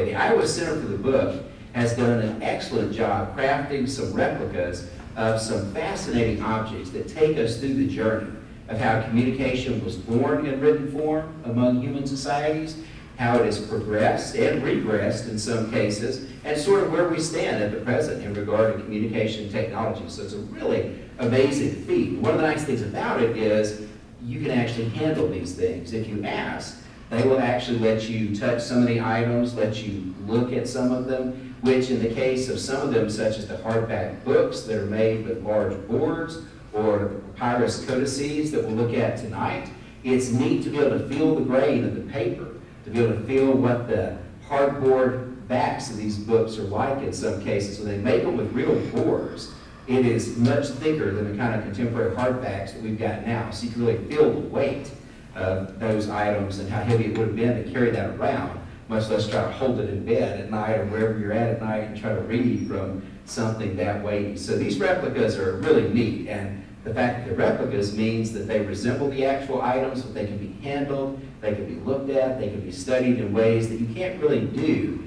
way. The Iowa Center for the Book has done an excellent job crafting some replicas of some fascinating objects that take us through the journey of how communication was born in written form among human societies, how it has progressed and regressed in some cases, and sort of where we stand at the present in regard to communication technology. So it's a really amazing feat. One of the nice things about it is you can actually handle these things. If you ask, they will actually let you touch some of the items, let you look at some of them, which in the case of some of them, such as the hardback books that are made with large boards, or the papyrus codices that we'll look at tonight, it's neat to be able to feel the grain of the paper, to be able to feel what the hardboard backs of these books are like in some cases. When they make them with real boards, it is much thicker than the kind of contemporary hardbacks that we've got now. So you can really feel the weight of those items and how heavy it would have been to carry that around, much less try to hold it in bed at night or wherever you're at night and try to read from something that weighty. So these replicas are really neat, and the fact that they're replicas means that they resemble the actual items, but they can be handled, they can be looked at, they can be studied in ways that you can't really do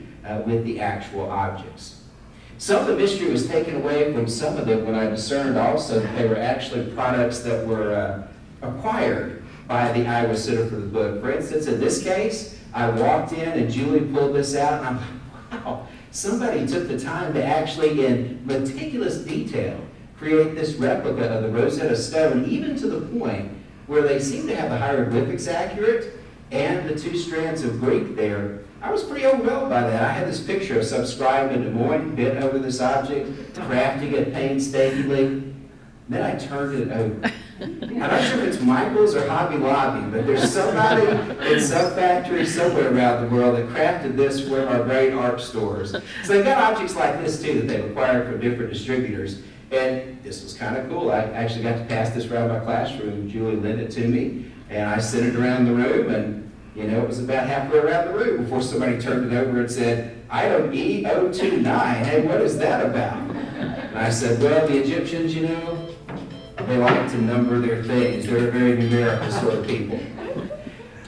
with the actual objects. Some of the mystery was taken away from some of them when I discerned also that they were actually products that were acquired by the Iowa Center for the Book. For instance, in this case, I walked in and Julie pulled this out, and I'm like, wow, somebody took the time to actually, in meticulous detail, create this replica of the Rosetta Stone, even to the point where they seem to have the hieroglyphics accurate and the 2 strands of Greek there. I was pretty overwhelmed by that. I had this picture of some scribe in Des Moines bent over this object, crafting it painstakingly. Then I turned it over. I'm not sure if it's Michael's or Hobby Lobby, but there's somebody in some factory somewhere around the world that crafted this for one of our great art stores. So they've got objects like this too that they've acquired from different distributors. And this was kind of cool. I actually got to pass this around my classroom. Julie lent it to me, and I sent it around the room, and it was about halfway around the room before somebody turned it over and said, item E029, hey, what is that about? And I said, well, the Egyptians, they like to number their things. They're a very numerical sort of people.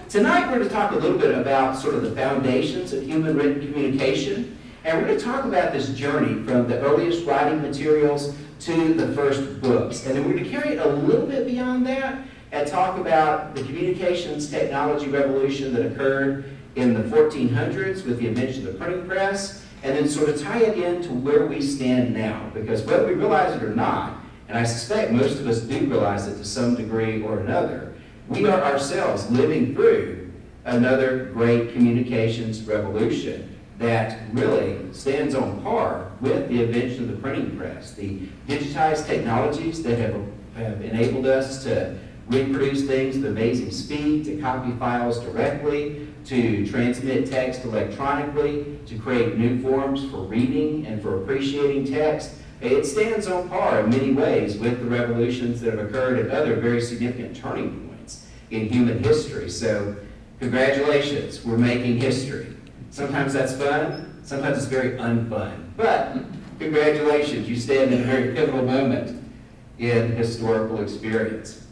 Tonight we're going to talk a little bit about sort of the foundations of human written communication, and we're going to talk about this journey from the earliest writing materials to the first books. And then we're going to carry it a little bit beyond that and talk about the communications technology revolution that occurred in the 1400s with the invention of the printing press, and then sort of tie it into where we stand now. Because whether we realize it or not, and I suspect most of us do realize it to some degree or another, we are ourselves living through another great communications revolution that really stands on par with the invention of the printing press. The digitized technologies that have enabled us to reproduce things at amazing speed, to copy files directly, to transmit text electronically, to create new forms for reading and for appreciating text. It stands on par in many ways with the revolutions that have occurred at other very significant turning points in human history. So, congratulations, we're making history. Sometimes that's fun, sometimes it's very unfun. But, congratulations, you stand in a very pivotal moment in historical experience.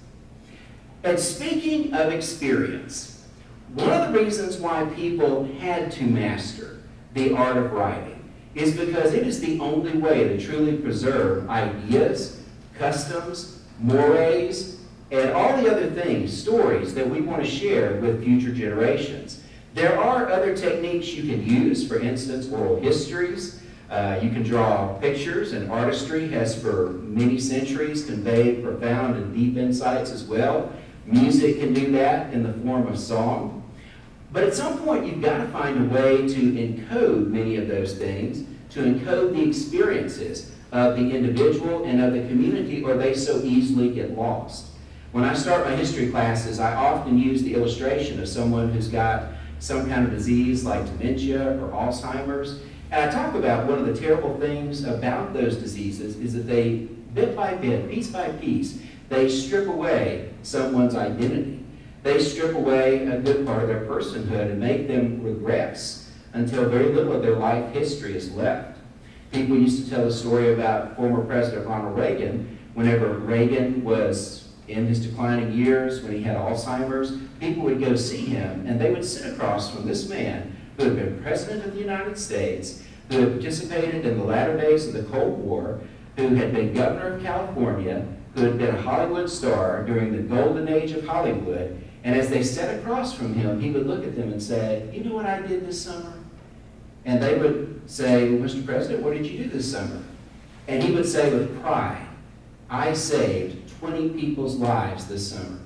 And speaking of experience, one of the reasons why people had to master the art of writing is because it is the only way to truly preserve ideas, customs, mores, and all the other things, stories that we want to share with future generations. There are other techniques you can use, for instance, oral histories. You can draw pictures, and artistry has for many centuries conveyed profound and deep insights as well. Music can do that in the form of song. But at some point, you've got to find a way to encode many of those things, to encode the experiences of the individual and of the community, or they so easily get lost. When I start my history classes, I often use the illustration of someone who's got some kind of disease like dementia or Alzheimer's. And I talk about one of the terrible things about those diseases is that they, bit by bit, piece by piece, they strip away someone's identity. They strip away a good part of their personhood and make them regress until very little of their life history is left. People used to tell the story about former President Ronald Reagan. Whenever Reagan was in his declining years, when he had Alzheimer's, people would go see him, and they would sit across from this man who had been President of the United States, who had participated in the latter days of the Cold War, who had been governor of California, who had been a Hollywood star during the golden age of Hollywood. And as they sat across from him, he would look at them and say, you know what I did this summer? And they would say, well, Mr. President, what did you do this summer? And he would say with pride, I saved 20 people's lives this summer.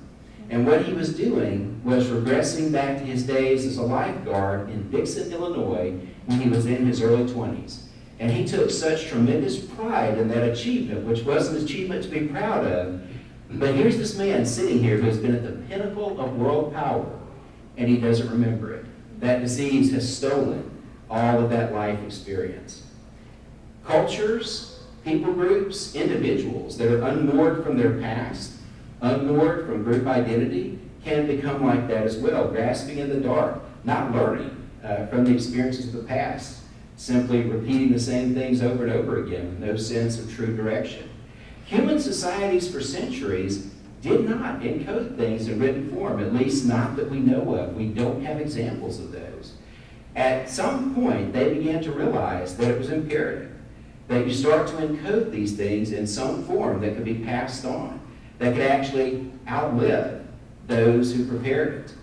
And what he was doing was regressing back to his days as a lifeguard in Dixon, Illinois, when he was in his early 20s. And he took such tremendous pride in that achievement, which was an achievement to be proud of. But here's this man sitting here who has been at the pinnacle of world power, and he doesn't remember it. That disease has stolen all of that life experience. Cultures, people groups, individuals that are unmoored from their past, unmoored from group identity, can become like that as well, grasping in the dark, not learning from the experiences of the past, simply repeating the same things over and over again with no sense of true direction. Human societies for centuries did not encode things in written form, at least not that we know of. We don't have examples of those. At some point, they began to realize that it was imperative that you start to encode these things in some form that could be passed on, that could actually outlive those who prepared it.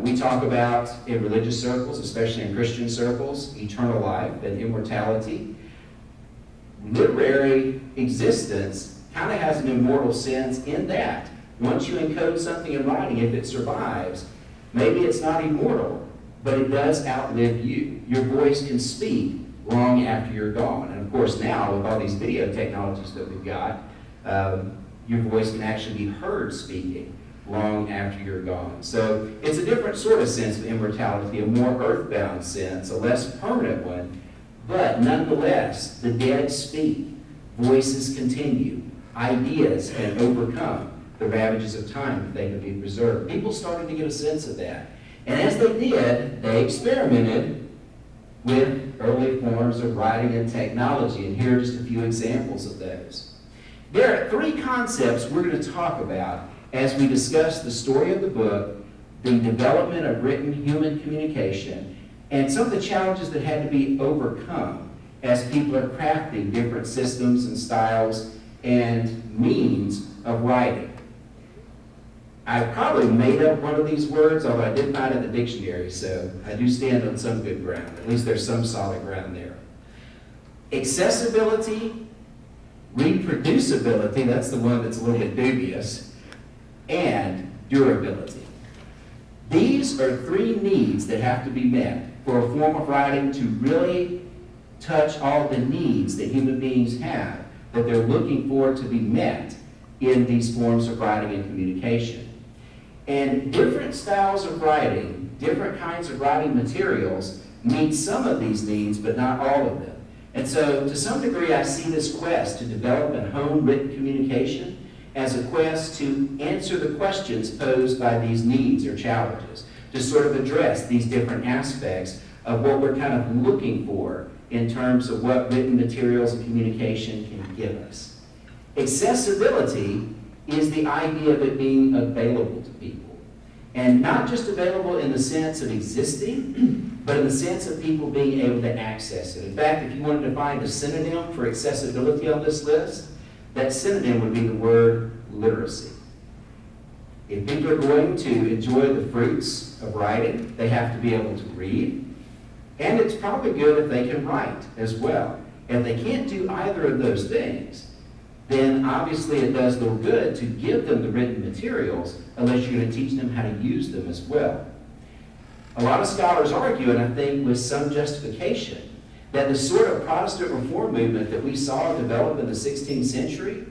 We talk about, in religious circles, especially in Christian circles, eternal life and immortality. Literary existence kind of has an immortal sense in that once you encode something in writing, if it survives, maybe it's not immortal, but it does outlive you. Your voice can speak long after you're gone. And of course now, with all these video technologies that we've got, your voice can actually be heard speaking long after you're gone. So it's a different sort of sense of immortality, a more earthbound sense, a less permanent one, but nonetheless, the dead speak, voices continue, ideas can overcome the ravages of time if they can be preserved. People started to get a sense of that. And as they did, they experimented with early forms of writing and technology, and here are just a few examples of those. There are three concepts we're going to talk about as we discuss the story of the book, the development of written human communication, and some of the challenges that had to be overcome as people are crafting different systems and styles and means of writing. I probably made up one of these words, although I did find it in the dictionary, so I do stand on some good ground. At least there's some solid ground there. Accessibility, reproducibility, that's the one that's a little bit dubious, and durability. These are three needs that have to be met for a form of writing to really touch all the needs that human beings have, that they're looking for to be met in these forms of writing and communication. And different styles of writing, different kinds of writing materials meet some of these needs, but not all of them. And so, to some degree, I see this quest to develop and hone written communication as a quest to answer the questions posed by these needs or challenges, to sort of address these different aspects of what we're kind of looking for in terms of what written materials and communication can give us. Accessibility is the idea of it being available to people. And not just available in the sense of existing, but in the sense of people being able to access it. In fact, if you wanted to find a synonym for accessibility on this list, that synonym would be the word literacy. If people are going to enjoy the fruits of writing, they have to be able to read, and it's probably good if they can write as well. And if they can't do either of those things, then obviously it does little good to give them the written materials unless you're going to teach them how to use them as well. A lot of scholars argue, and I think with some justification, that the sort of Protestant reform movement that we saw develop in the 16th century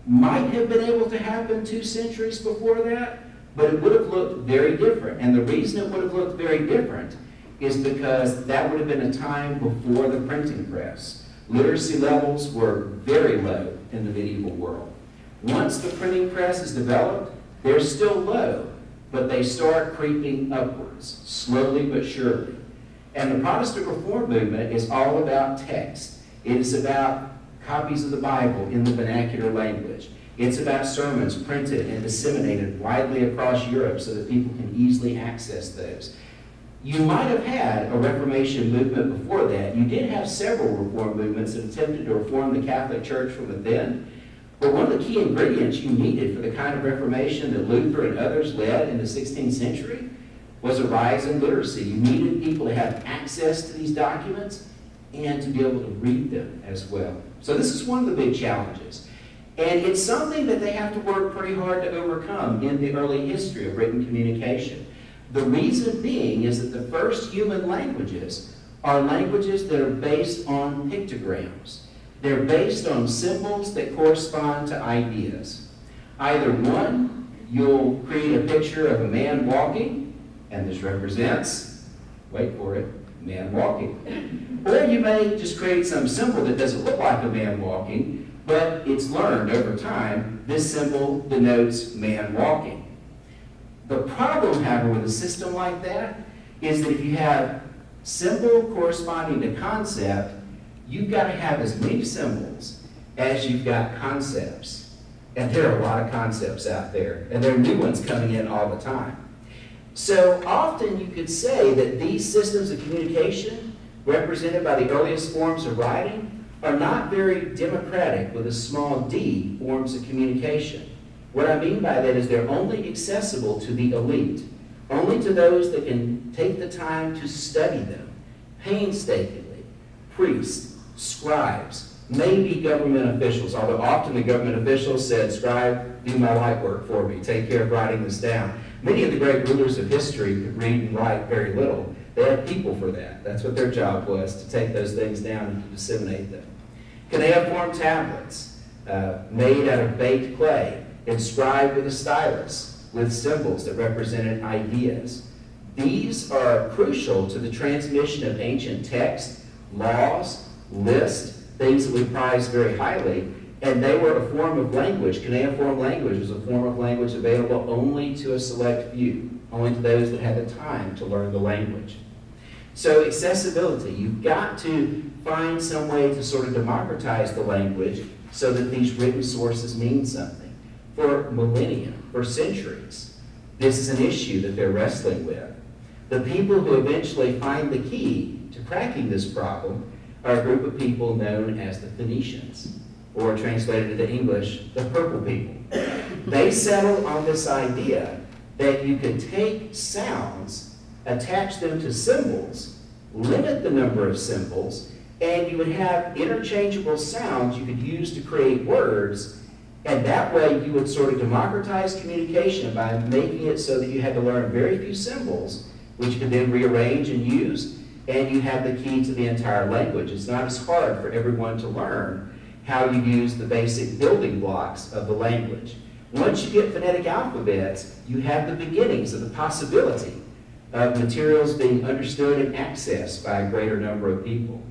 might have been able to happen 2 centuries before that, but it would have looked very different. And the reason it would have looked very different is because that would have been a time before the printing press. Literacy levels were very low in the medieval world. Once the printing press is developed, they're still low, but they start creeping upwards, slowly but surely. And the Protestant Reform movement is all about text. It is about copies of the Bible in the vernacular language. It's about sermons printed and disseminated widely across Europe so that people can easily access those. You might have had a Reformation movement before that. You did have several reform movements that attempted to reform the Catholic Church from within. But one of the key ingredients you needed for the kind of Reformation that Luther and others led in the 16th century was a rise in literacy. You needed people to have access to these documents and to be able to read them as well. So this is one of the big challenges. And it's something that they have to work pretty hard to overcome in the early history of written communication. The reason being is that the first human languages are languages that are based on pictograms. They're based on symbols that correspond to ideas. Either one, you'll create a picture of a man walking, and this represents, wait for it, man walking. Or you may just create some symbol that doesn't look like a man walking, but it's learned over time, this symbol denotes man walking. The problem, however, with a system like that is that if you have symbol corresponding to concept, you've got to have as many symbols as you've got concepts. And there are a lot of concepts out there, and there are new ones coming in all the time. So often you could say that these systems of communication, represented by the earliest forms of writing, are not very democratic with a small d forms of communication. What I mean by that is they're only accessible to the elite, only to those that can take the time to study them painstakingly. Priests, scribes, maybe government officials, although often the government officials said, "Scribe, do my light work for me, take care of writing this down." Many of the great rulers of history could read and write very little. They had people for that. That's what their job was, to take those things down and to disseminate them. Cuneiform tablets made out of baked clay, inscribed with a stylus, with symbols that represented ideas. These are crucial to the transmission of ancient text, laws, lists, things that we prize very highly, and they were a form of language. Cuneiform language was a form of language available only to a select few, only to those that had the time to learn the language. So accessibility, you've got to find some way to sort of democratize the language so that these written sources mean something. For millennia, for centuries, this is an issue that they're wrestling with. The people who eventually find the key to cracking this problem are a group of people known as the Phoenicians, or translated into English, the Purple people. They settled on this idea that you could take sounds, attach them to symbols, limit the number of symbols, and you would have interchangeable sounds you could use to create words. And that way you would sort of democratize communication by making it so that you had to learn very few symbols, which you could then rearrange and use, and you have the key to the entire language. It's not as hard for everyone to learn how you use the basic building blocks of the language. Once you get phonetic alphabets, you have the beginnings of the possibility of materials being understood and accessed by a greater number of people.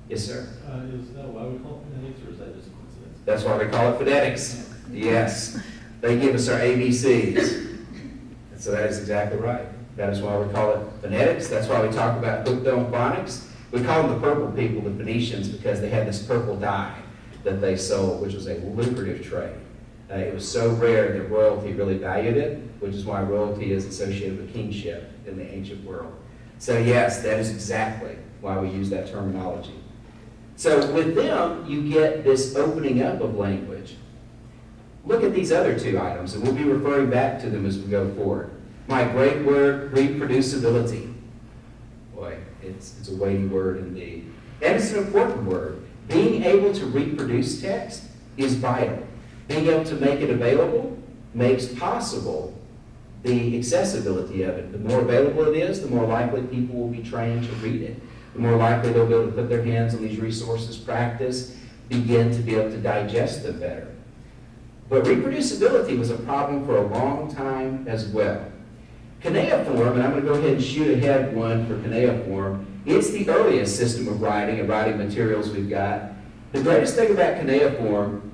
Yes, sir? Is that why we call it phonetics, or is that just coincidence? That's why we call it phonetics. Yes. They give us our ABCs. And so that is exactly right. That is why we call it phonetics. That's why we talk about hooked-on phonics. We call them the purple people, the Phoenicians, because they had this purple dye that they sold, which was a lucrative trade. It was so rare that royalty really valued it, which is why royalty is associated with kingship in the ancient world. So yes, that is exactly why we use that terminology. So with them, you get this opening up of language. Look at these other two items, and we'll be referring back to them as we go forward. My great word, reproducibility. Boy, it's a weighty word indeed. And it's an important word. Being able to reproduce text is vital. Being able to make it available makes possible the accessibility of it. The more available it is, the more likely people will be trained to read it. The more likely they'll be able to put their hands on these resources, practice, begin to be able to digest them better. But reproducibility was a problem for a long time as well. Cuneiform, and I'm going to go ahead and shoot ahead one for cuneiform, it's the earliest system of writing and writing materials we've got. The greatest thing about cuneiform,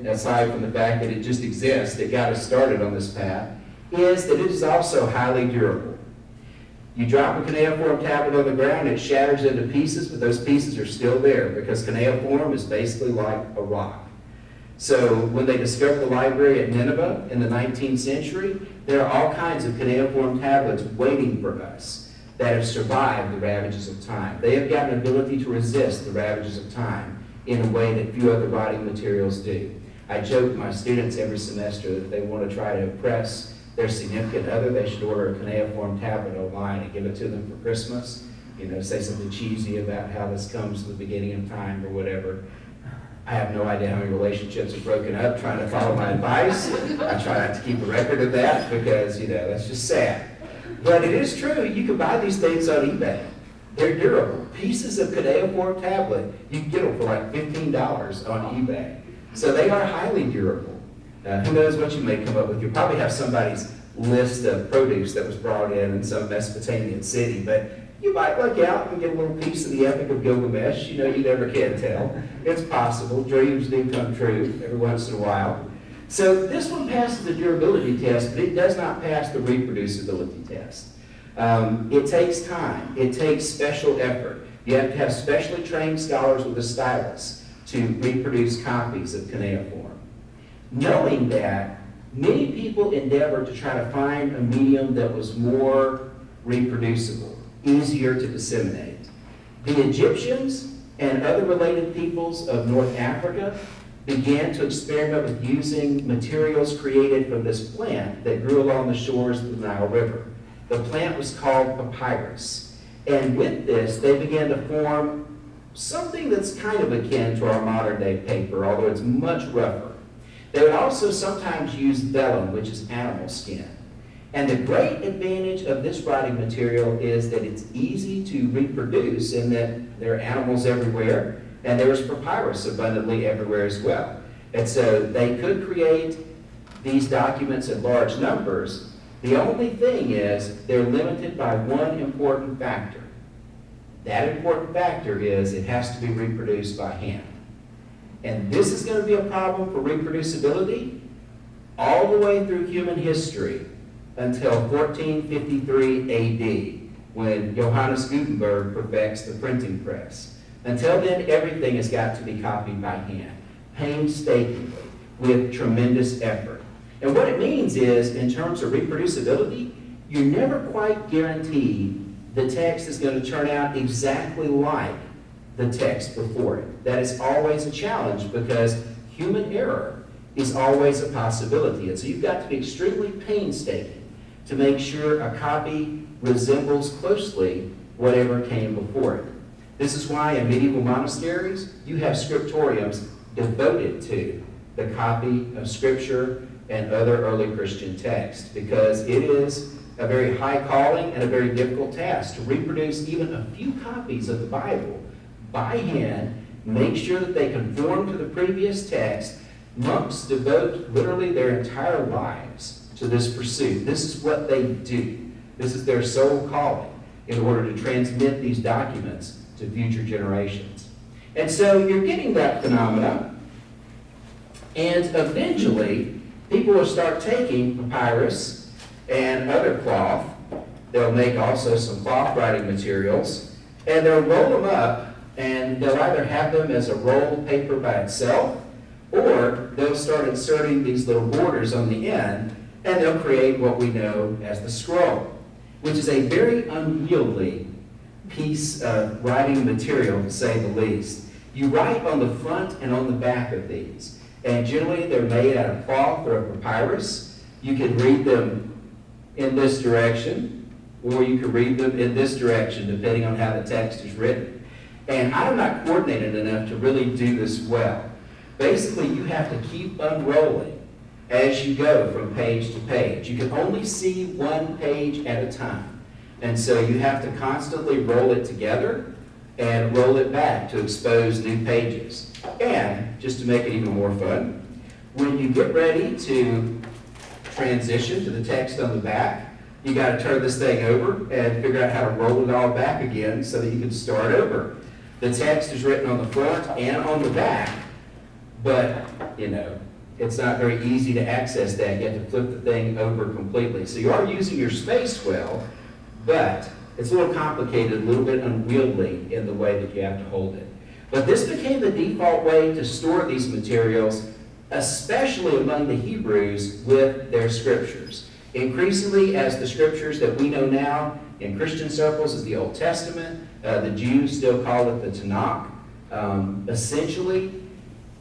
aside from the fact that it just exists, it got us started on this path, is that it is also highly durable. You drop a cuneiform tablet on the ground, it shatters into pieces, but those pieces are still there because cuneiform is basically like a rock. So when they discovered the library at Nineveh in the 19th century, there are all kinds of cuneiform tablets waiting for us that have survived the ravages of time. They have got an ability to resist the ravages of time in a way that few other writing materials do. I joke with my students every semester that if they want to try to impress their significant other, they should order a cuneiform tablet online and give it to them for Christmas. You know, say something cheesy about how this comes to the beginning of time or whatever. I have no idea how many relationships are broken up trying to follow my advice. I try not to keep a record of that because, you know, that's just sad. But it is true, you can buy these things on eBay. They're durable. Pieces of cuneiform tablet, you can get them for like $15 on eBay. So they are highly durable. Who knows what you may come up with. You'll probably have somebody's list of produce that was brought in some Mesopotamian city, but you might luck out and get a little piece of the Epic of Gilgamesh. You know, you never can tell. It's possible. Dreams do come true every once in a while. So this one passes the durability test, but it does not pass the reproducibility test. It takes time. It takes special effort. You have to have specially trained scholars with a stylus to reproduce copies of cuneiform. Knowing that, many people endeavored to try to find a medium that was more reproducible, easier to disseminate. The Egyptians and other related peoples of North Africa began to experiment with using materials created from this plant that grew along the shores of the Nile River. The plant was called papyrus. And with this, they began to form something that's kind of akin to our modern day paper, although it's much rougher. They would also sometimes use vellum, which is animal skin. And the great advantage of this writing material is that it's easy to reproduce in that there are animals everywhere, and there was papyrus abundantly everywhere as well. And so they could create these documents in large numbers. The only thing is they're limited by one important factor. That important factor is it has to be reproduced by hand. And this is going to be a problem for reproducibility all the way through human history until 1453 AD, when Johannes Gutenberg perfects the printing press. Until then, everything has got to be copied by hand, painstakingly, with tremendous effort. And what it means is, in terms of reproducibility, you're never quite guaranteed the text is going to turn out exactly like the text before it. That is always a challenge because human error is always a possibility. And so you've got to be extremely painstaking to make sure a copy resembles closely whatever came before it. This is why in medieval monasteries, you have scriptoriums devoted to the copy of Scripture and other early Christian texts, because it is a very high calling and a very difficult task to reproduce even a few copies of the Bible by hand, make sure that they conform to the previous text. Monks devote literally their entire lives to this pursuit. This is what they do. This is their sole calling in order to transmit these documents to future generations. And so you're getting that phenomena, and eventually people will start taking papyrus and other cloth. They'll make also some cloth writing materials, and they'll roll them up, and they'll either have them as a rolled paper by itself, or they'll start inserting these little borders on the end, and they'll create what we know as the scroll, which is a very unwieldy piece of writing material, to say the least. You write on the front and on the back of these, and generally they're made out of cloth or a papyrus. You can read them in this direction, or you can read them in this direction, depending on how the text is written. And I'm not coordinated enough to really do this well. Basically, you have to keep unrolling as you go from page to page. You can only see one page at a time. And so you have to constantly roll it together and roll it back to expose new pages. And, just to make it even more fun, when you get ready to transition to the text on the back, you got to turn this thing over and figure out how to roll it all back again so that you can start over. The text is written on the front and on the back, but, you know, it's not very easy to access that. You have to flip the thing over completely. So you are using your space well, but it's a little complicated, a little bit unwieldy in the way that you have to hold it. But this became the default way to store these materials, especially among the Hebrews with their scriptures. Increasingly, as the scriptures that we know now in Christian circles as the Old Testament, the Jews still call it the Tanakh. Essentially,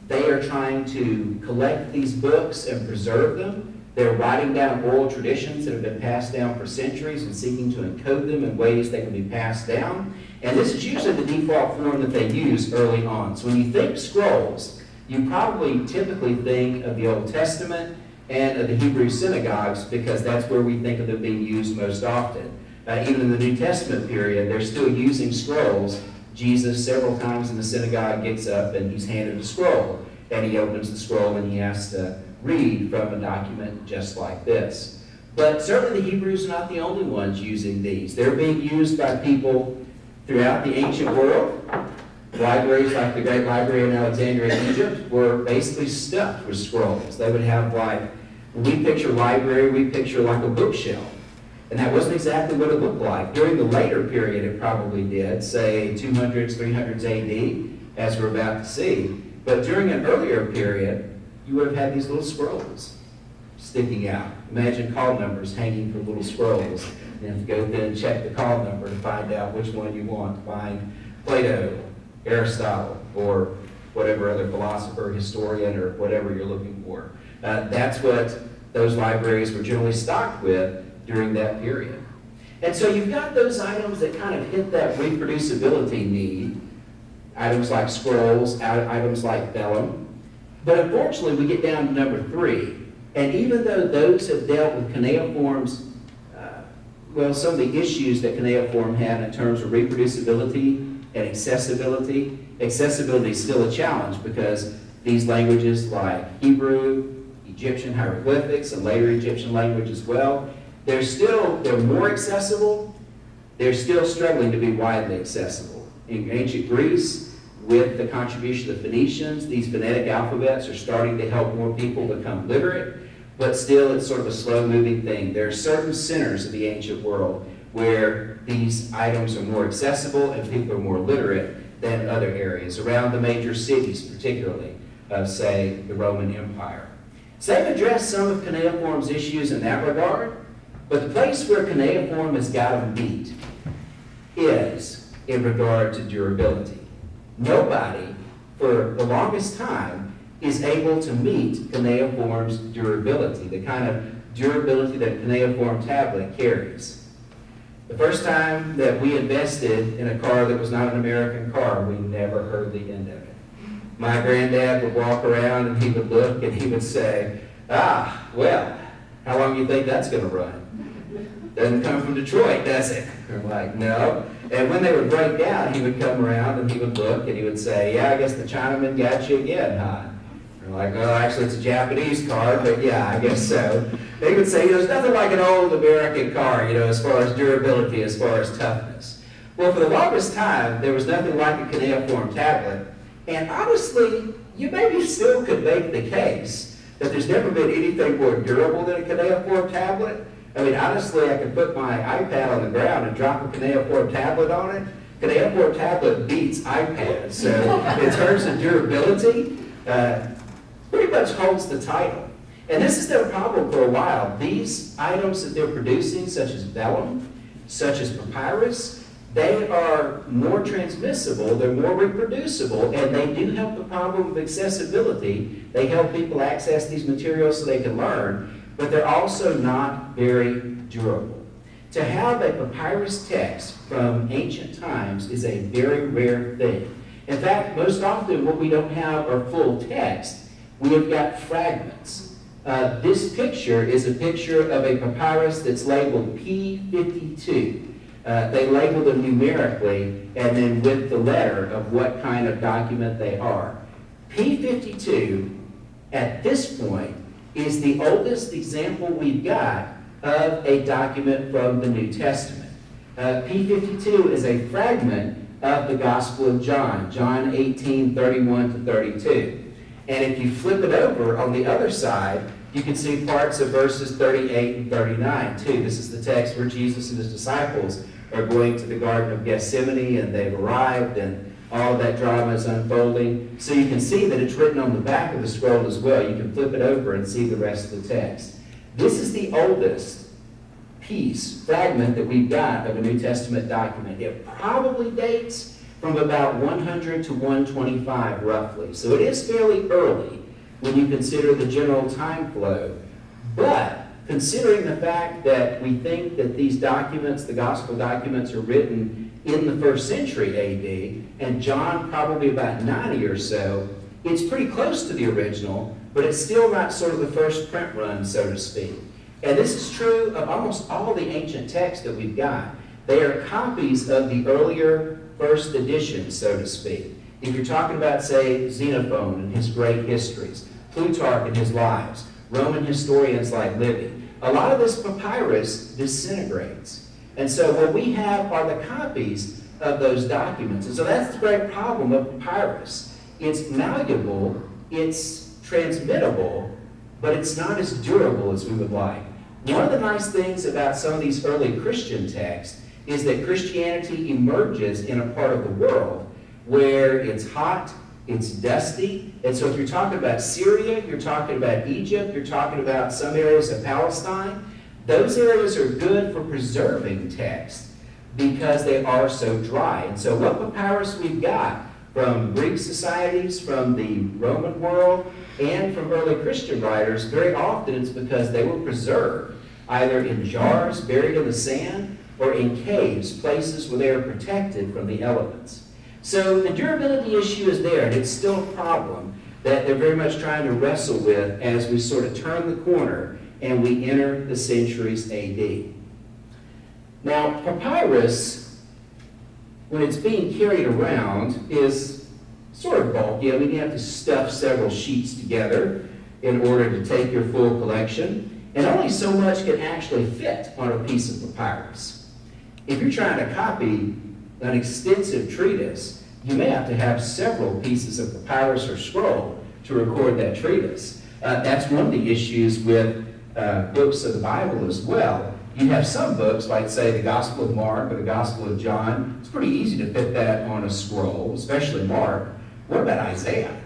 they are trying to collect these books and preserve them. They're writing down oral traditions that have been passed down for centuries and seeking to encode them in ways that can be passed down. And this is usually the default form that they use early on. So when you think scrolls, you probably typically think of the Old Testament and of the Hebrew synagogues, because that's where we think of them being used most often. Even in the New Testament period, they're still using scrolls. Jesus, several times in the synagogue, gets up and he's handed a scroll. And he opens the scroll and he has to read from a document just like this. But certainly the Hebrews are not the only ones using these. They're being used by people throughout the ancient world. Libraries like the Great Library in Alexandria, Egypt, were basically stuffed with scrolls. They would have, like, when we picture library, we picture like a bookshelf. And that wasn't exactly what it looked like. During the later period, it probably did, say 200s, 300s AD, as we're about to see. But during an earlier period, you would have had these little scrolls sticking out. Imagine call numbers hanging from little scrolls. You have to go then and check the call number to find out which one you want. Find Plato, Aristotle, or whatever other philosopher, historian, or whatever you're looking for. That's what those libraries were generally stocked with during that period. And so you've got those items that kind of hit that reproducibility need. Items like scrolls, items like vellum. But unfortunately, we get down to number 3. And even though those have dealt with cuneiforms, some of the issues that cuneiform had in terms of reproducibility and accessibility is still a challenge, because these languages like Hebrew, Egyptian hieroglyphics, and later Egyptian language as well, they're more accessible. They're still struggling to be widely accessible. In ancient Greece, with the contribution of the Phoenicians, these phonetic alphabets are starting to help more people become literate, but still it's sort of a slow-moving thing. There are certain centers of the ancient world where these items are more accessible and people are more literate than other areas, around the major cities particularly of, say, the Roman Empire. So they've addressed some of cuneiform's issues in that regard, but the place where cuneiform has got them beat is in regard to durability. Nobody, for the longest time, is able to meet cuneiform's durability, the kind of durability that a cuneiform tablet carries. The first time that we invested in a car that was not an American car, we never heard the end of it. My granddad would walk around and he would look and he would say, how long do you think that's going to run? Doesn't come from Detroit, does it? We're like, no. And when they would break down, he would come around and he would look and he would say, I guess the Chinaman got you again, huh? We're like, actually it's a Japanese car, but yeah, I guess so. They would say, there's nothing like an old American car, as far as durability, as far as toughness. Well, for the longest time, there was nothing like a cuneiform tablet. And honestly, you maybe still could make the case that there's never been anything more durable than a cuneiform tablet. I mean, honestly, I could put my iPad on the ground and drop a cuneiform tablet on it. Cuneiform tablet beats iPad. So in terms of durability, pretty much holds the title. And this has been a problem for a while. These items that they're producing, such as vellum, such as papyrus, they are more transmissible, they're more reproducible, and they do help the problem of accessibility. They help people access these materials so they can learn, but they're also not very durable. To have a papyrus text from ancient times is a very rare thing. In fact, most often what we don't have are full text. We have got fragments. This picture is a picture of a papyrus that's labeled P52. They label them numerically and then with the letter of what kind of document they are. P52, at this point, is the oldest example we've got of a document from the New Testament. P52 is a fragment of the Gospel of John, John 18:31 to 32. And if you flip it over on the other side, you can see parts of verses 38 and 39 too. This is the text where Jesus and his disciples are going to the Garden of Gethsemane, and they've arrived, and all of that drama is unfolding. So you can see that it's written on the back of the scroll as well. You can flip it over and see the rest of the text. This is the oldest fragment that we've got of a New Testament document. It probably dates from about 100 to 125 roughly. So it is fairly early when you consider the general time flow. But considering the fact that we think that these documents, the gospel documents, are written in the 1st century AD, and John probably about 90 or so, it's pretty close to the original, but it's still not sort of the first print run, so to speak. And this is true of almost all the ancient texts that we've got. They are copies of the earlier first edition, so to speak. If you're talking about, say, Xenophon and his great histories, Plutarch and his lives, Roman historians like Livy, a lot of this papyrus disintegrates. And so what we have are the copies of those documents. And so that's the great problem of papyrus. It's malleable, it's transmittable, but it's not as durable as we would like. One of the nice things about some of these early Christian texts is that Christianity emerges in a part of the world where it's hot, it's dusty, and so if you're talking about Syria, you're talking about Egypt, you're talking about some areas of Palestine, those areas are good for preserving text because they are so dry. And so what papyrus we've got from Greek societies, from the Roman world, and from early Christian writers, very often it's because they were preserved either in jars buried in the sand or in caves, places where they are protected from the elements. So the durability issue is there, and it's still a problem that they're very much trying to wrestle with as we sort of turn the corner and we enter the centuries AD. Now, papyrus, when it's being carried around, is sort of bulky. I mean, you have to stuff several sheets together in order to take your full collection, and only so much can actually fit on a piece of papyrus. If you're trying to copy an extensive treatise, you may have to have several pieces of papyrus or scroll to record that treatise. That's one of the issues with books of the Bible as well. You have some books, like say the Gospel of Mark or the Gospel of John. It's pretty easy to fit that on a scroll, especially Mark. What about Isaiah?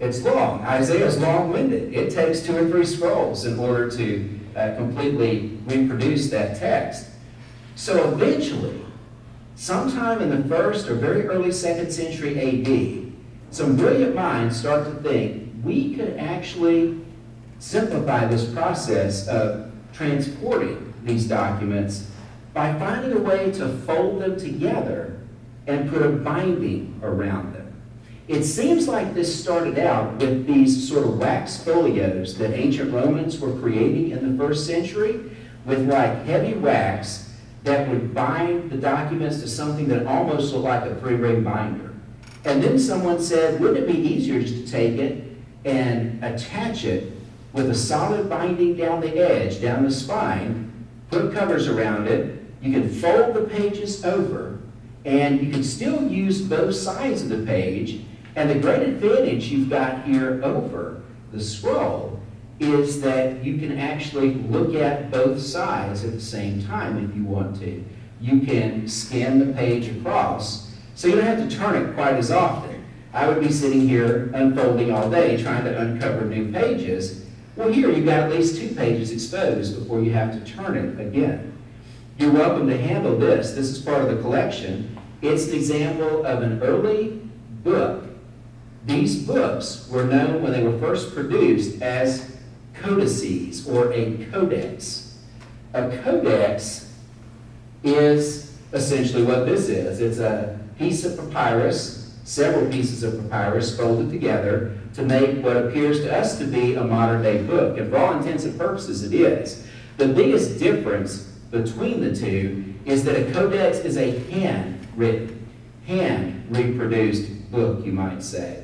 It's long. Isaiah is long-winded. It takes 2 or 3 scrolls in order to completely reproduce that text. So eventually, sometime in the 1st or very early 2nd century AD, some brilliant minds start to think we could actually simplify this process of transporting these documents by finding a way to fold them together and put a binding around them. It seems like this started out with these sort of wax folios that ancient Romans were creating in the 1st century with like heavy wax that would bind the documents to something that almost looked like a 3-ring binder. And then someone said, wouldn't it be easier just to take it and attach it with a solid binding down the edge, down the spine, put covers around it, you can fold the pages over, and you can still use both sides of the page, and the great advantage you've got here over the scroll is that you can actually look at both sides at the same time if you want to. You can scan the page across, so you don't have to turn it quite as often. I would be sitting here unfolding all day trying to uncover new pages. Well, here you've got at least 2 pages exposed before you have to turn it again. You're welcome to handle this. This is part of the collection. It's an example of an early book. These books were known when they were first produced as Codices or a Codex. A Codex is essentially what this is. It's a piece of papyrus, several pieces of papyrus folded together to make what appears to us to be a modern-day book. And for all intents and purposes, it is. The biggest difference between the two is that a codex is a hand-written, hand-reproduced book, you might say.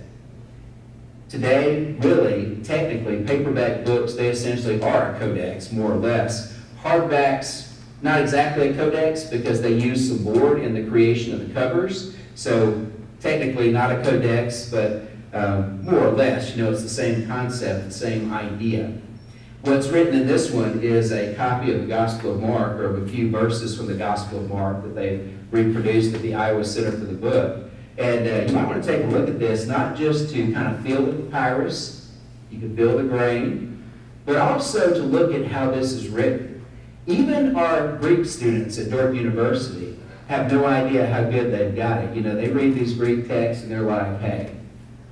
Today, really, technically, paperback books, they essentially are a codex, more or less. Hardbacks, not exactly a codex because they use some board in the creation of the covers. So technically not a codex, but more or less, it's the same concept, the same idea. What's written in this one is a copy of the Gospel of Mark, or of a few verses from the Gospel of Mark that they've reproduced at the Iowa Center for the Book. And you might want to take a look at this, not just to kind of feel the papyrus. You can feel the grain. but also to look at how this is written. Even our Greek students at Dordt University have no idea how good they've got it. You know, they read these Greek texts and they're like, hey,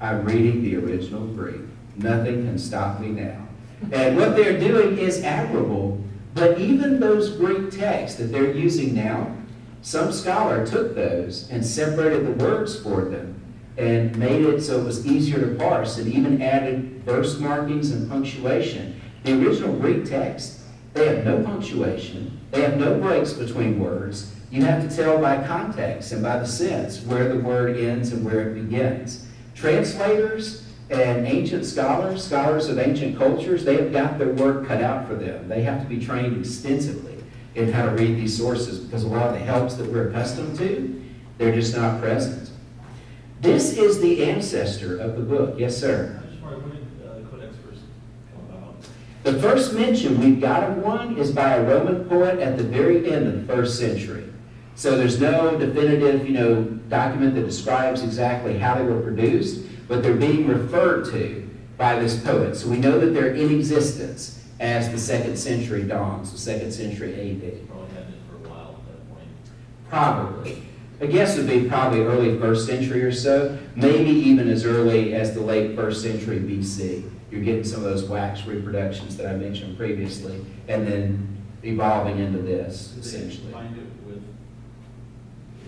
I'm reading the original Greek. Nothing can stop me now. And what they're doing is admirable, but even those Greek texts that they're using now, some scholar took those and separated the words for them and made it so it was easier to parse, and even added verse markings and punctuation. The original Greek text, they have no punctuation, they have no breaks between words. You have to tell by context and by the sense where the word ends and where it begins. Translators and ancient scholars, scholars of ancient cultures, they have got their work cut out for them. They have to be trained extensively in how to read these sources, because a lot of the helps that we're accustomed to, they're just not present. This is the ancestor of the book. Yes, sir? I just wondered, when did the Codex first come about? The first mention we've got of one is by a Roman poet at the very end of the 1st century. So there's no definitive, document that describes exactly how they were produced, but they're being referred to by this poet. So we know that they're in existence as the 2nd century dawns, the 2nd century AD. Probably had it for a while at that point. Probably. I guess it would be probably early 1st century or so, maybe even as early as the late 1st century BC. You're getting some of those wax reproductions that I mentioned previously, and then evolving into this, essentially. Did they find it with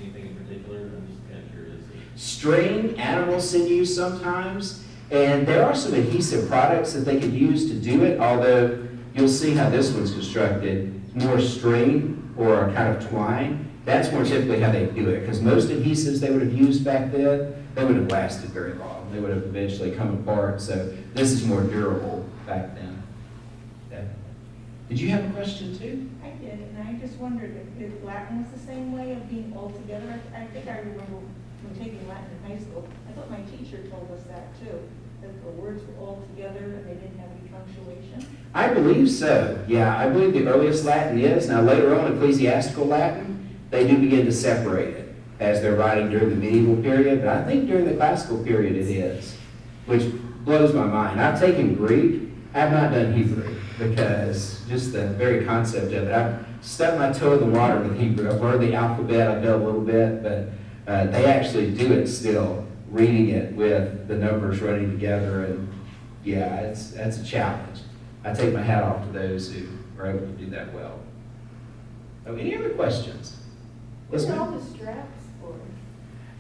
anything in particular? I'm just kind of curious. String, animal sinews sometimes, and there are some adhesive products that they could use to do it, although you'll see how this one's constructed, more string or a kind of twine. That's more typically how they do it, because most adhesives they would have used back then, they would have lasted very long. They would have eventually come apart, so this is more durable back then. Definitely. Did you have a question too? I did, and I just wondered if Latin was the same way of being all together. I think I remember when taking Latin in high school, I thought my teacher told us that too, that the words were all together and they didn't have any punctuation. I believe so. Yeah, I believe the earliest Latin is. Now later on, ecclesiastical Latin, they do begin to separate it as they're writing during the medieval period, but I think during the classical period it is, which blows my mind. I've taken Greek, I have not done Hebrew, because just the very concept of it. I've stuck my toe in the water with Hebrew. I've learned the alphabet, I've done a little bit, but they actually do it still, reading it with the numbers running together, and yeah, that's a challenge. I take my hat off to those who are able to do that well. Oh, any other questions? What Yes, are all ma'am? the straps for?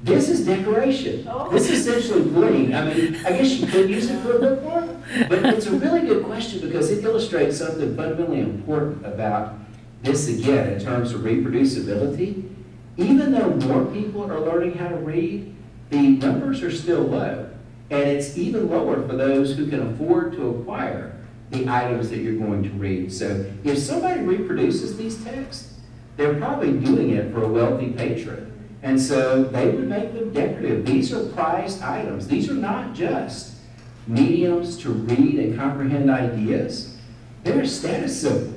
This is decoration. Oh. This is essentially bling. I mean, I guess you could use it for a bookmark, but it's a really good question because it illustrates something fundamentally important about this again in terms of reproducibility. Even though more people are learning how to read, the numbers are still low. And it's even lower for those who can afford to acquire the items that you're going to read. So if somebody reproduces these texts, they're probably doing it for a wealthy patron. And so they would make them decorative. These are prized items. These are not just mediums to read and comprehend ideas. They're a status symbol.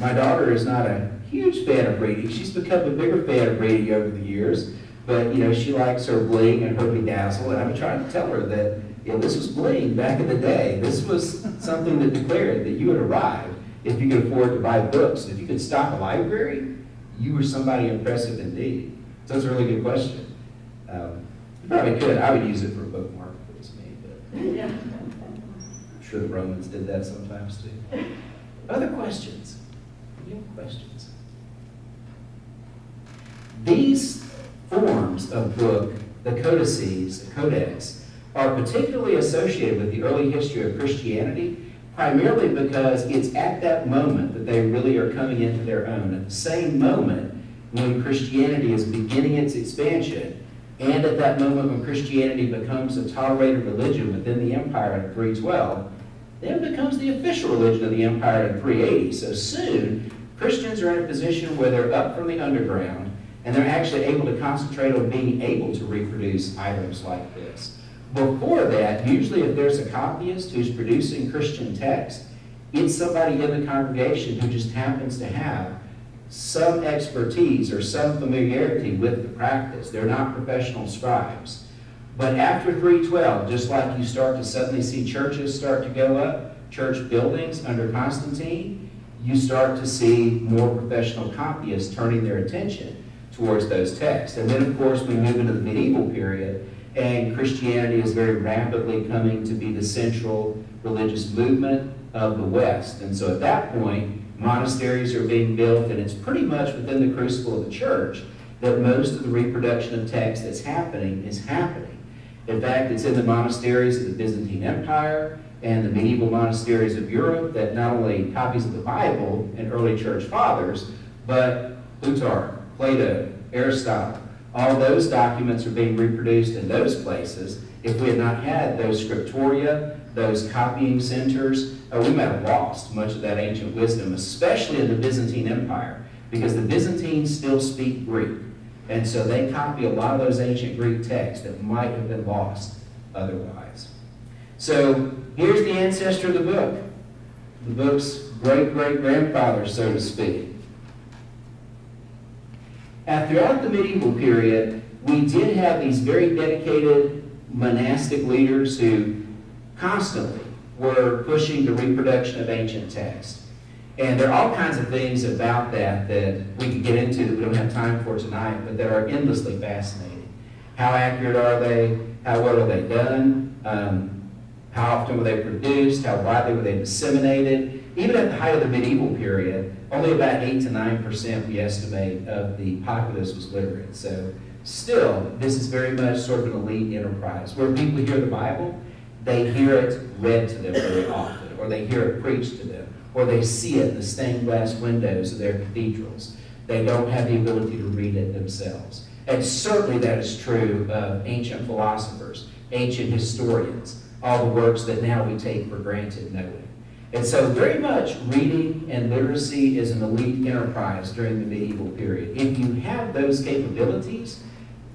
My daughter is not a huge fan of reading. She's become a bigger fan of reading over the years. But, she likes her bling and her bedazzle. And I'm trying to tell her that, this was bling back in the day. This was something that declared that you had arrived if you could afford to buy books. If you could stock a library, you were somebody impressive indeed. So that's a really good question. You probably could. I would use it for a bookmark if it was me, but I'm sure the Romans did that sometimes too. Other questions? Any other questions? These forms of book, the codices, the codex, are particularly associated with the early history of Christianity, primarily because it's at that moment that they really are coming into their own. At the same moment when Christianity is beginning its expansion, and at that moment when Christianity becomes a tolerated religion within the empire in 312, then it becomes the official religion of the empire in 380. So soon, Christians are in a position where they're up from the underground, and they're actually able to concentrate on being able to reproduce items like this. Before that, usually if there's a copyist who's producing Christian text, it's somebody in the congregation who just happens to have some expertise or some familiarity with the practice. They're not professional scribes. But after 312, just like you start to suddenly see churches start to go up, church buildings under Constantine, you start to see more professional copyists turning their attention towards those texts. And then, of course, we move into the medieval period, and Christianity is very rapidly coming to be the central religious movement of the West. And so at that point, monasteries are being built, and it's pretty much within the crucible of the church that most of the reproduction of text that's happening is happening. In fact, it's in the monasteries of the Byzantine Empire and the medieval monasteries of Europe that not only copies of the Bible and early church fathers, but Plutarch, Plato, Aristotle, all those documents are being reproduced in those places. If we had not had those scriptoria, those copying centers, we might have lost much of that ancient wisdom, especially in the Byzantine Empire, because the Byzantines still speak Greek. And so they copy a lot of those ancient Greek texts that might have been lost otherwise. So here's the ancestor of the book, the book's great-great-grandfather, so to speak. Throughout the medieval period, we did have these very dedicated monastic leaders who constantly were pushing the reproduction of ancient texts. And there are all kinds of things about that that we could get into that we don't have time for tonight, but that are endlessly fascinating. How accurate are they? How well are they done? How often were they produced? How widely were they disseminated? Even at the height of the medieval period, only about 8 to 9% we estimate of the populace was literate. So still, this is very much sort of an elite enterprise. Where people hear the Bible, they hear it read to them very often, or they hear it preached to them, or they see it in the stained glass windows of their cathedrals. They don't have the ability to read it themselves. And certainly that is true of ancient philosophers, ancient historians, all the works that now we take for granted knowing. And so very much reading and literacy is an elite enterprise during the medieval period. If you have those capabilities,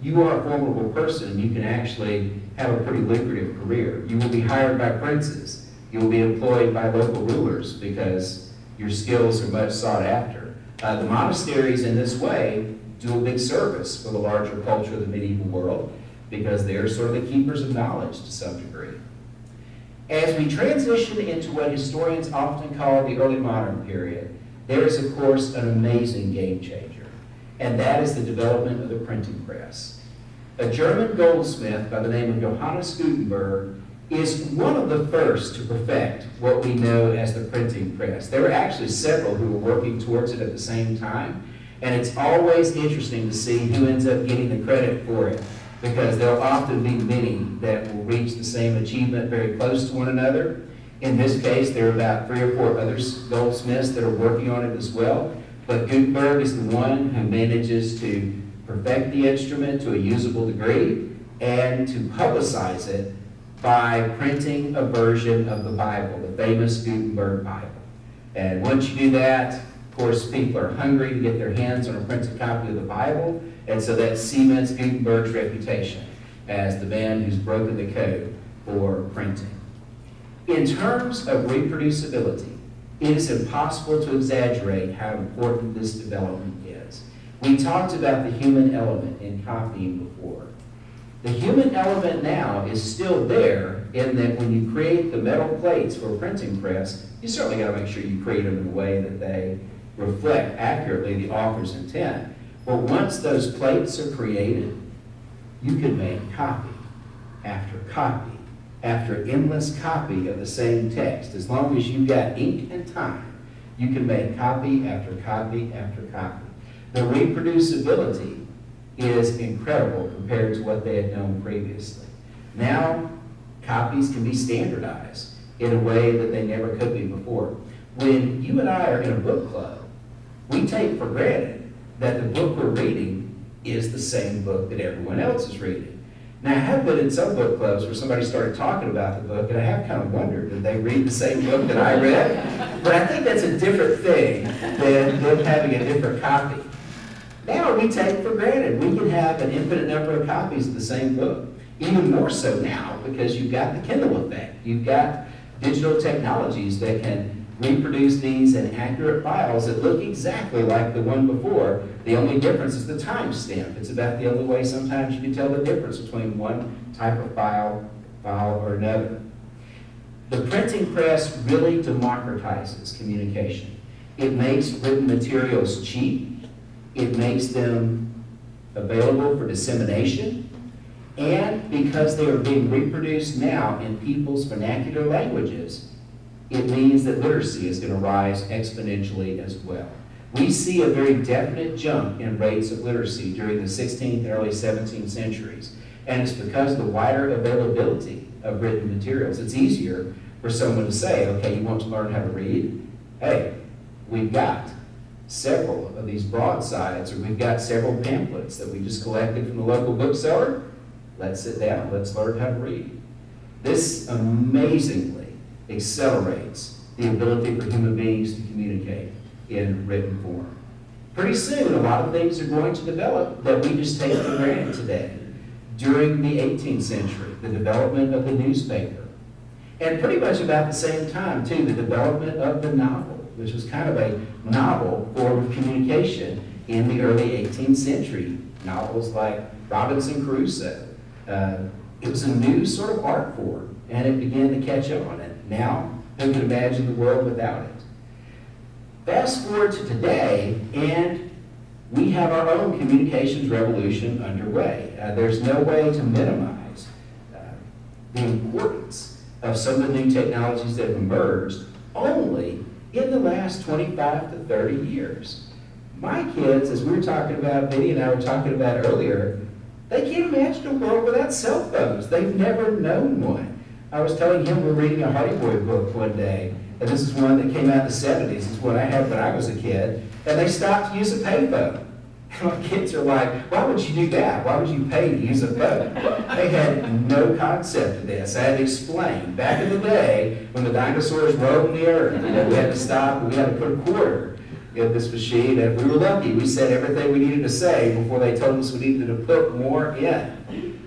you are a formidable person. You can actually have a pretty lucrative career. You will be hired by princes. You will be employed by local rulers because your skills are much sought after. The monasteries in this way do a big service for the larger culture of the medieval world because they're sort of the keepers of knowledge to some degree. As we transition into what historians often call the early modern period, there is, of course, an amazing game changer, and that is the development of the printing press. A German goldsmith by the name of Johannes Gutenberg is one of the first to perfect what we know as the printing press. There were actually several who were working towards it at the same time, and it's always interesting to see who ends up getting the credit for it, because there'll often be many that will reach the same achievement very close to one another. In this case, there are about 3 or 4 other goldsmiths that are working on it as well, but Gutenberg is the one who manages to perfect the instrument to a usable degree and to publicize it by printing a version of the Bible, the famous Gutenberg Bible. And once you do that, of course, people are hungry to get their hands on a printed copy of the Bible, and so that cements Gutenberg's reputation as the man who's broken the code for printing. In terms of reproducibility, it is impossible to exaggerate how important this development is. We talked about the human element in copying before. The human element now is still there in that when you create the metal plates for a printing press, you certainly got to make sure you create them in a way that they reflect accurately the author's intent. But once those plates are created, you can make copy after endless copy of the same text. As long as you've got ink and time, you can make copy after copy after copy. The reproducibility is incredible compared to what they had known previously. Now, copies can be standardized in a way that they never could be before. When you and I are in a book club, we take for granted that the book we're reading is the same book that everyone else is reading. Now, I have been in some book clubs where somebody started talking about the book, and I have kind of wondered, did they read the same book that I read? But I think that's a different thing than them having a different copy. Now we take for granted we can have an infinite number of copies of the same book. Even more so now because you've got the Kindle effect. You've got digital technologies that can reproduce these in accurate files that look exactly like the one before. The only difference is the timestamp. It's about the only way sometimes you can tell the difference between one type of file or another. The printing press really democratizes communication. It makes written materials cheap. It makes them available for dissemination. And because they are being reproduced now in people's vernacular languages, it means that literacy is going to rise exponentially as well. We see a very definite jump in rates of literacy during the 16th and early 17th centuries. And it's because of the wider availability of written materials. It's easier for someone to say, okay, you want to learn how to read? Hey, we've got several of these broadsides, or we've got several pamphlets that we just collected from the local bookseller. Let's sit down, let's learn how to read. This amazingly accelerates the ability for human beings to communicate in written form. Pretty soon, a lot of things are going to develop that we just take for granted today. During the 18th century, the development of the newspaper. And pretty much about the same time, too, the development of the novel, which was kind of a novel form of communication in the early 18th century. Novels like Robinson Crusoe. It was a new sort of art form, and it began to catch on. And now, who can imagine the world without it? Fast forward to today, and we have our own communications revolution underway. There's no way to minimize the importance of some of the new technologies that have emerged only in the last 25 to 30 years. My kids, as we were talking about, Vinny and I were talking about earlier, they can't imagine a world without cell phones. They've never known one. I was telling him we're reading a Hardy Boy book one day, and this is one that came out in the 70s. It's one I had when I was a kid, and they stopped to use a payphone. And my kids are like, why would you do that? Why would you pay to use a phone? They had no concept of this. I had to explain. Back in the day, when the dinosaurs roamed the earth, we had to stop, and we had to put a quarter in this machine, and if we were lucky, we said everything we needed to say before they told us we needed to put more in.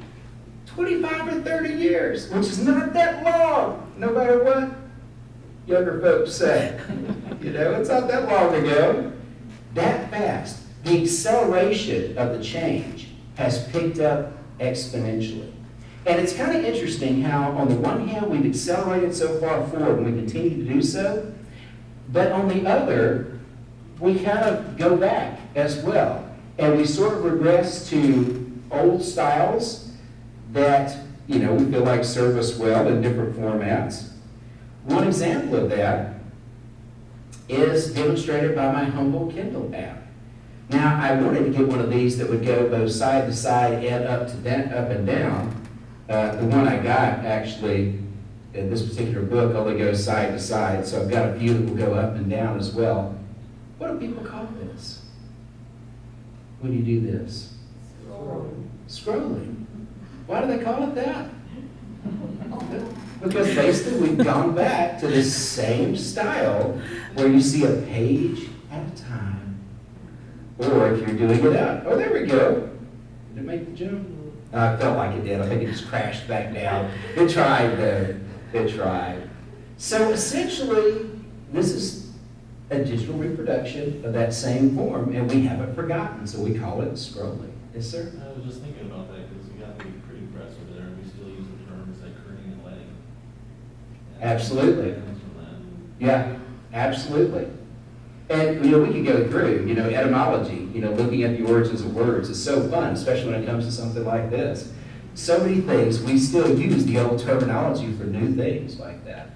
25 or 30 years, which is not that long, no matter what younger folks say. It's not that long ago. That fast. The acceleration of the change has picked up exponentially. And it's kind of interesting how, on the one hand, we've accelerated so far forward, and we continue to do so, but on the other, we kind of go back as well. And we sort of regress to old styles that, we feel like serve us well in different formats. One example of that is demonstrated by my humble Kindle app. Now, I wanted to get one of these that would go both side to side and up and down. The one I got, actually, in this particular book, only goes side to side, so I've got a few that will go up and down as well. What do people call this? When you do this? Scrolling. Why do they call it that? Because basically we've gone back to this same style where you see a page at a time. Or if you're doing it up. Oh, there we go. Did it make the jump? I felt like it did. I think it just crashed back down. It tried, though. It tried. So essentially, this is a digital reproduction of that same form, and we haven't forgotten, so we call it scrolling. Yes, sir? I was just thinking about that because we got the printing press over there, and we still use the terms like kerning and letting. Absolutely. Yeah, absolutely. And, we could go through, etymology, looking at the origins of words is so fun, especially when it comes to something like this. So many things, we still use the old terminology for new things like that.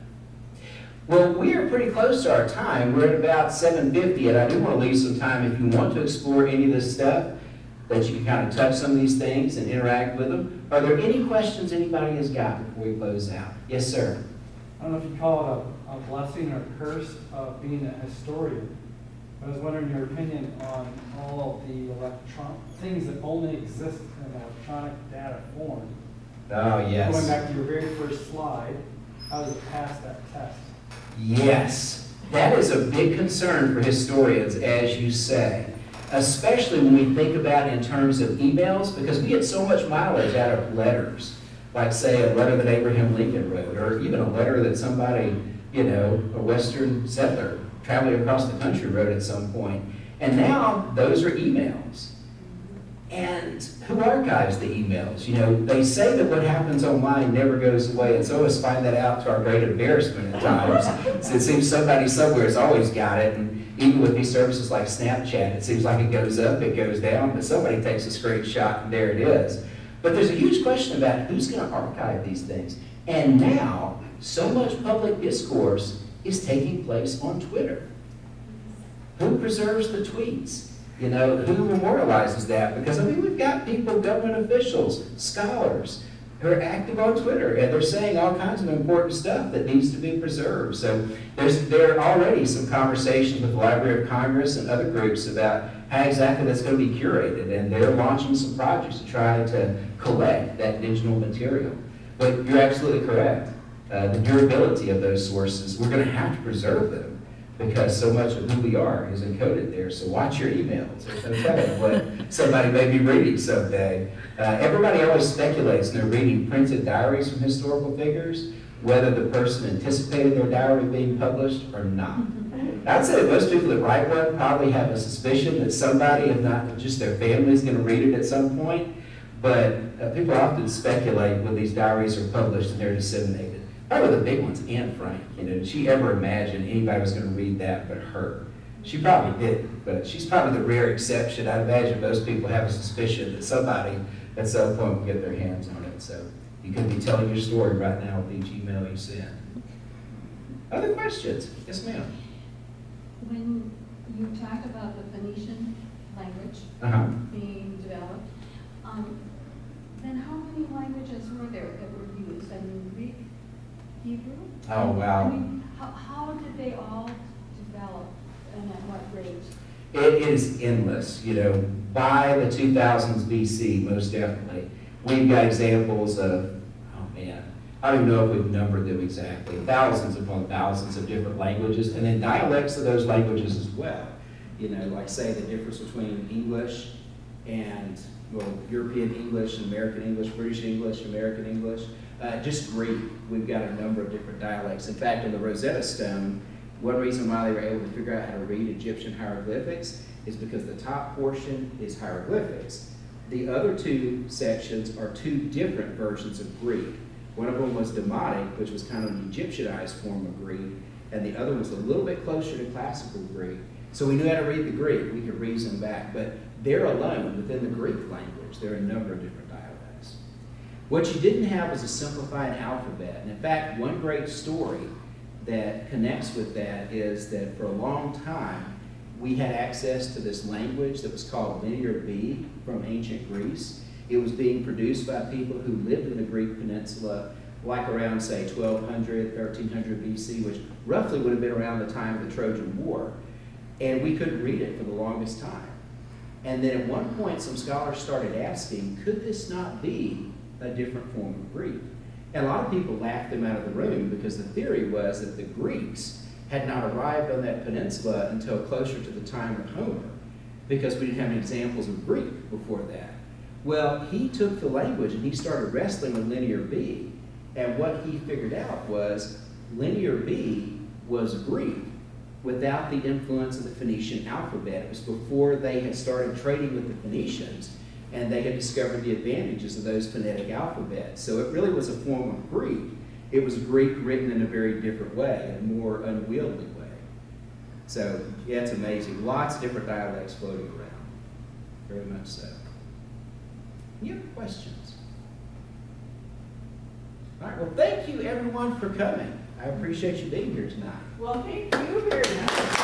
Well, we are pretty close to our time. We're at about 7:50, and I do want to leave some time if you want to explore any of this stuff, that you can kind of touch some of these things and interact with them. Are there any questions anybody has got before we close out? Yes, sir. I don't know if you call it a blessing or a curse of being a historian. I was wondering your opinion on all of the things that only exist in electronic data form. Oh, yes. Going back to your very first slide, how does it pass that test? Yes. That is a big concern for historians, as you say, especially when we think about it in terms of emails, because we get so much mileage out of letters, like, say, a letter that Abraham Lincoln wrote, or even a letter that somebody a Western settler traveling across the country wrote at some point. And now those are emails. And who archives the emails? They say that what happens online never goes away, and some of us find that out to our great embarrassment at times. So it seems somebody somewhere has always got it, and even with these services like Snapchat, it seems like it goes up, it goes down, but somebody takes a screenshot and there it is. But there's a huge question about who's going to archive these things. And now, so much public discourse is taking place on Twitter. Who preserves the tweets? Who memorializes that? Because, we've got people, government officials, scholars, who are active on Twitter, and they're saying all kinds of important stuff that needs to be preserved. So there are already some conversations with the Library of Congress and other groups about how exactly that's going to be curated, and they're launching some projects to try to collect that digital material. But you're absolutely correct. The durability of those sources, we're going to have to preserve them, because so much of who we are is encoded there. So watch your emails. There's no telling what somebody may be reading someday. Everybody always speculates when they're reading printed diaries from historical figures, whether the person anticipated their diary being published or not. I'd say that most people that write one probably have a suspicion that somebody, if not just their family, is going to read it at some point. But people often speculate when these diaries are published and they're disseminated. Probably the big ones, Anne Frank. Did she ever imagine anybody was going to read that but her? She probably didn't, but she's probably the rare exception. I'd imagine most people have a suspicion that somebody at some point will get their hands on it. So you could be telling your story right now with each email you send. Other questions? Yes, ma'am. When you talk about the Phoenician language being developed, then how many languages were there that were used? Greek, Hebrew? Oh, wow. How did they all develop, and at what rate? It is endless, by the 2000s BC, most definitely. We've got examples of, I don't even know if we've numbered them exactly, thousands upon thousands of different languages, and then dialects of those languages as well. Like say the difference between English and, European English and American English, British English, American English. Just Greek, we've got a number of different dialects. In fact, on the Rosetta Stone, one reason why they were able to figure out how to read Egyptian hieroglyphics is because the top portion is hieroglyphics. The other two sections are two different versions of Greek. One of them was Demotic, which was kind of an Egyptianized form of Greek, and the other was a little bit closer to classical Greek. So we knew how to read the Greek, we could reason back, but there alone, within the Greek language, there are a number of different dialects. What you didn't have was a simplified alphabet, and in fact, one great story that connects with that is that for a long time, we had access to this language that was called Linear B from ancient Greece. It was being produced by people who lived in the Greek peninsula, like around, say, 1200, 1300 BC, which roughly would have been around the time of the Trojan War. And we couldn't read it for the longest time. And then at one point, some scholars started asking, could this not be a different form of Greek? And a lot of people laughed them out of the room because the theory was that the Greeks had not arrived on that peninsula until closer to the time of Homer, because we didn't have any examples of Greek before that. Well, he took the language and he started wrestling with Linear B, and what he figured out was Linear B was Greek without the influence of the Phoenician alphabet. It was before they had started trading with the Phoenicians, and they had discovered the advantages of those phonetic alphabets. So it really was a form of Greek. It was Greek written in a very different way, a more unwieldy way. So, yeah, it's amazing. Lots of different dialects floating around. Very much so. Any other questions? All right, well, thank you, everyone, for coming. I appreciate you being here tonight. Well, thank you very much.